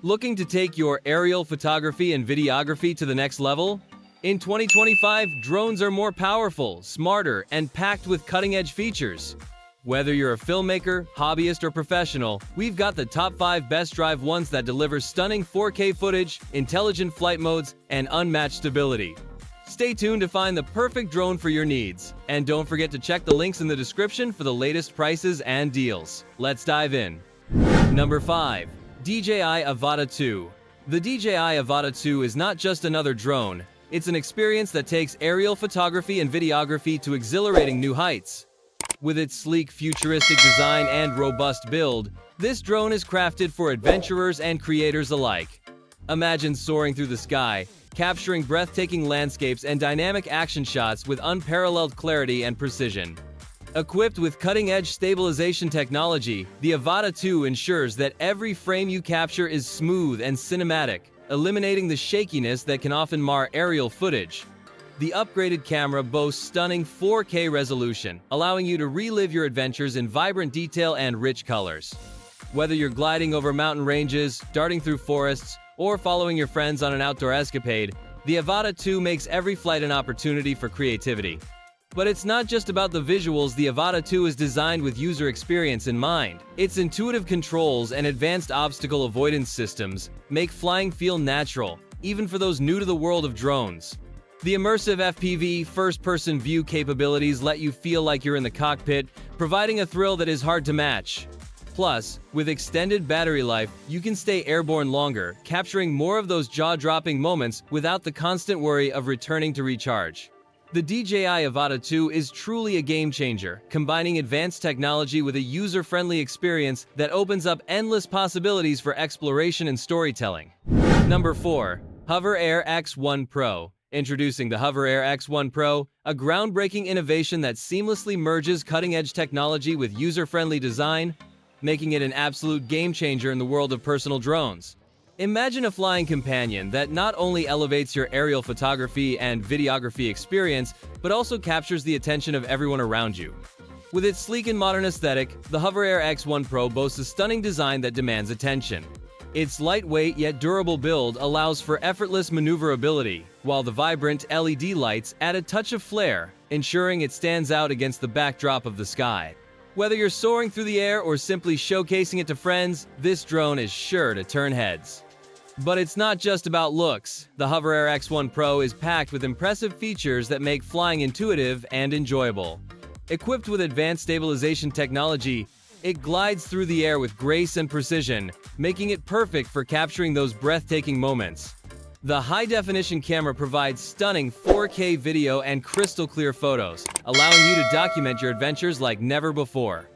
Looking to take your aerial photography and videography to the next level? In 2025, drones are more powerful, smarter, and packed with cutting-edge features. Whether you're a filmmaker, hobbyist, or professional, we've got the top 5 best drive ones that deliver stunning 4K footage, intelligent flight modes, and unmatched stability. Stay tuned to find the perfect drone for your needs. And don't forget to check the links in the description for the latest prices and deals. Let's dive in. Number 5. DJI Avata 2. The DJI Avata 2 is not just another drone, it's an experience that takes aerial photography and videography to exhilarating new heights. With its sleek, futuristic design and robust build, this drone is crafted for adventurers and creators alike. Imagine soaring through the sky, capturing breathtaking landscapes and dynamic action shots with unparalleled clarity and precision. Equipped with cutting-edge stabilization technology, the Avata 2 ensures that every frame you capture is smooth and cinematic, eliminating the shakiness that can often mar aerial footage. The upgraded camera boasts stunning 4K resolution, allowing you to relive your adventures in vibrant detail and rich colors. Whether you're gliding over mountain ranges, darting through forests, or following your friends on an outdoor escapade, the Avata 2 makes every flight an opportunity for creativity. But it's not just about the visuals. The Avata 2 is designed with user experience in mind. Its intuitive controls and advanced obstacle avoidance systems make flying feel natural, even for those new to the world of drones. The immersive FPV first-person view capabilities let you feel like you're in the cockpit, providing a thrill that is hard to match. Plus, with extended battery life, you can stay airborne longer, capturing more of those jaw-dropping moments without the constant worry of returning to recharge. The DJI Avata 2 is truly a game-changer, combining advanced technology with a user-friendly experience that opens up endless possibilities for exploration and storytelling. Number 4. Hover Air X1 Pro. Introducing the Hover Air X1 Pro, a groundbreaking innovation that seamlessly merges cutting-edge technology with user-friendly design, making it an absolute game-changer in the world of personal drones. Imagine a flying companion that not only elevates your aerial photography and videography experience, but also captures the attention of everyone around you. With its sleek and modern aesthetic, the Hover Air X1 Pro boasts a stunning design that demands attention. Its lightweight yet durable build allows for effortless maneuverability, while the vibrant LED lights add a touch of flair, ensuring it stands out against the backdrop of the sky. Whether you're soaring through the air or simply showcasing it to friends, this drone is sure to turn heads. But it's not just about looks. The Hover Air X1 Pro is packed with impressive features that make flying intuitive and enjoyable. Equipped with advanced stabilization technology, it glides through the air with grace and precision, making it perfect for capturing those breathtaking moments. The high-definition camera provides stunning 4K video and crystal-clear photos, allowing you to document your adventures like never before.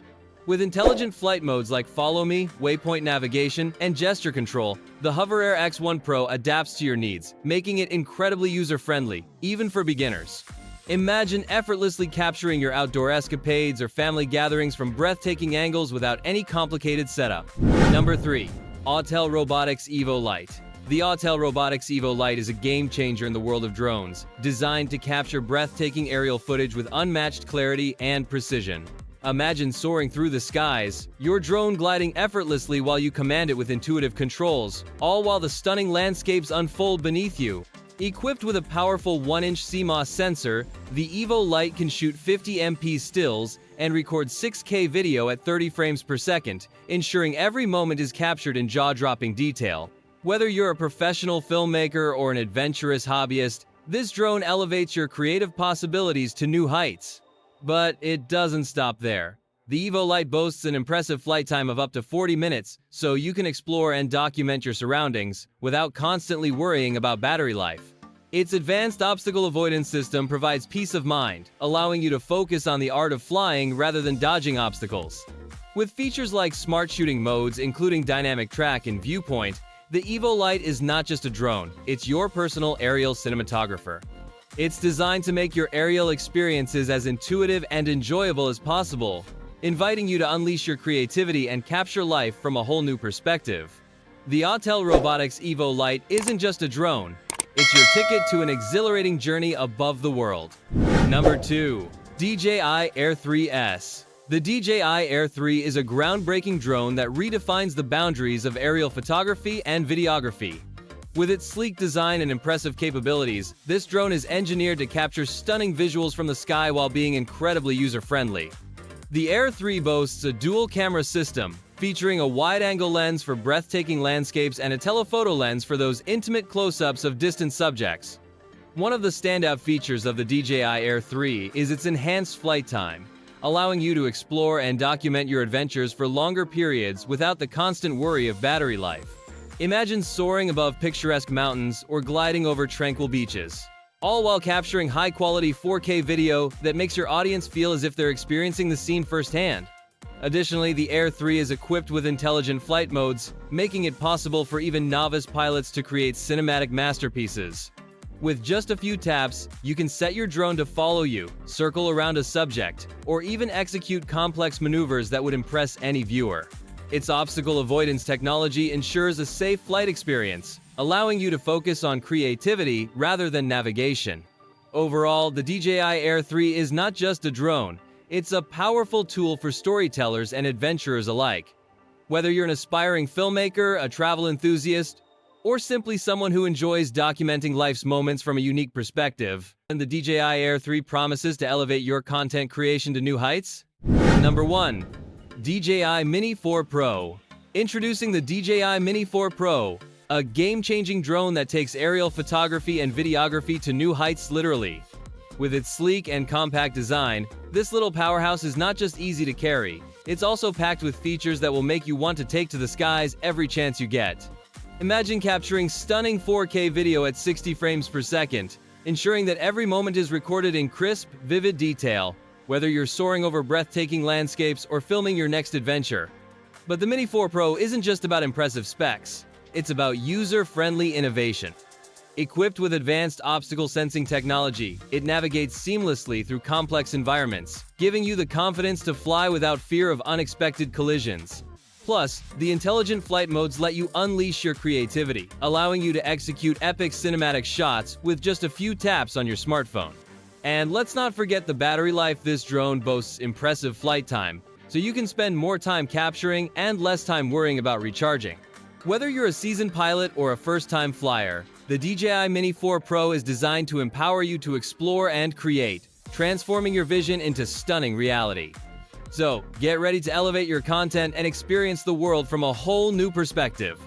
With intelligent flight modes like Follow Me, Waypoint Navigation, and Gesture Control, the Hover Air X1 Pro adapts to your needs, making it incredibly user-friendly, even for beginners. Imagine effortlessly capturing your outdoor escapades or family gatherings from breathtaking angles without any complicated setup. Number 3. Autel Robotics Evo Lite. The Autel Robotics Evo Lite is a game-changer in the world of drones, designed to capture breathtaking aerial footage with unmatched clarity and precision. Imagine soaring through the skies, your drone gliding effortlessly while you command it with intuitive controls, all while the stunning landscapes unfold beneath you. Equipped with a powerful 1-inch CMOS sensor, the Evo Lite can shoot 50MP stills and record 6K video at 30 frames per second, ensuring every moment is captured in jaw-dropping detail. Whether you're a professional filmmaker or an adventurous hobbyist, this drone elevates your creative possibilities to new heights. But it doesn't stop there. The Evo Lite boasts an impressive flight time of up to 40 minutes, so you can explore and document your surroundings without constantly worrying about battery life. Its advanced obstacle avoidance system provides peace of mind, allowing you to focus on the art of flying rather than dodging obstacles. With features like smart shooting modes, including dynamic track and viewpoint, the Evo Lite is not just a drone, it's your personal aerial cinematographer. It's designed to make your aerial experiences as intuitive and enjoyable as possible, inviting you to unleash your creativity and capture life from a whole new perspective. The Autel Robotics Evo Lite isn't just a drone, it's your ticket to an exhilarating journey above the world. Number 2. DJI Air 3S. The DJI Air 3 is a groundbreaking drone that redefines the boundaries of aerial photography and videography. With its sleek design and impressive capabilities, this drone is engineered to capture stunning visuals from the sky while being incredibly user-friendly. The Air 3 boasts a dual-camera system, featuring a wide-angle lens for breathtaking landscapes and a telephoto lens for those intimate close-ups of distant subjects. One of the standout features of the DJI Air 3 is its enhanced flight time, allowing you to explore and document your adventures for longer periods without the constant worry of battery life. Imagine soaring above picturesque mountains or gliding over tranquil beaches, all while capturing high-quality 4K video that makes your audience feel as if they're experiencing the scene firsthand. Additionally, the Air 3 is equipped with intelligent flight modes, making it possible for even novice pilots to create cinematic masterpieces. With just a few taps, you can set your drone to follow you, circle around a subject, or even execute complex maneuvers that would impress any viewer. Its obstacle avoidance technology ensures a safe flight experience, allowing you to focus on creativity rather than navigation. Overall, the DJI Air 3 is not just a drone, it's a powerful tool for storytellers and adventurers alike. Whether you're an aspiring filmmaker, a travel enthusiast, or simply someone who enjoys documenting life's moments from a unique perspective, and the DJI Air 3 promises to elevate your content creation to new heights? Number 1. DJI Mini 4 Pro. Introducing the DJI Mini 4 Pro, a game-changing drone that takes aerial photography and videography to new heights literally. With its sleek and compact design, this little powerhouse is not just easy to carry, it's also packed with features that will make you want to take to the skies every chance you get. Imagine capturing stunning 4K video at 60 frames per second, ensuring that every moment is recorded in crisp, vivid detail, whether you're soaring over breathtaking landscapes or filming your next adventure. But the Mini 4 Pro isn't just about impressive specs, it's about user-friendly innovation. Equipped with advanced obstacle sensing technology, it navigates seamlessly through complex environments, giving you the confidence to fly without fear of unexpected collisions. Plus, the intelligent flight modes let you unleash your creativity, allowing you to execute epic cinematic shots with just a few taps on your smartphone. And let's not forget the battery life. This drone boasts impressive flight time, so you can spend more time capturing and less time worrying about recharging. Whether you're a seasoned pilot or a first-time flyer, the DJI Mini 4 Pro is designed to empower you to explore and create, transforming your vision into stunning reality. So, get ready to elevate your content and experience the world from a whole new perspective.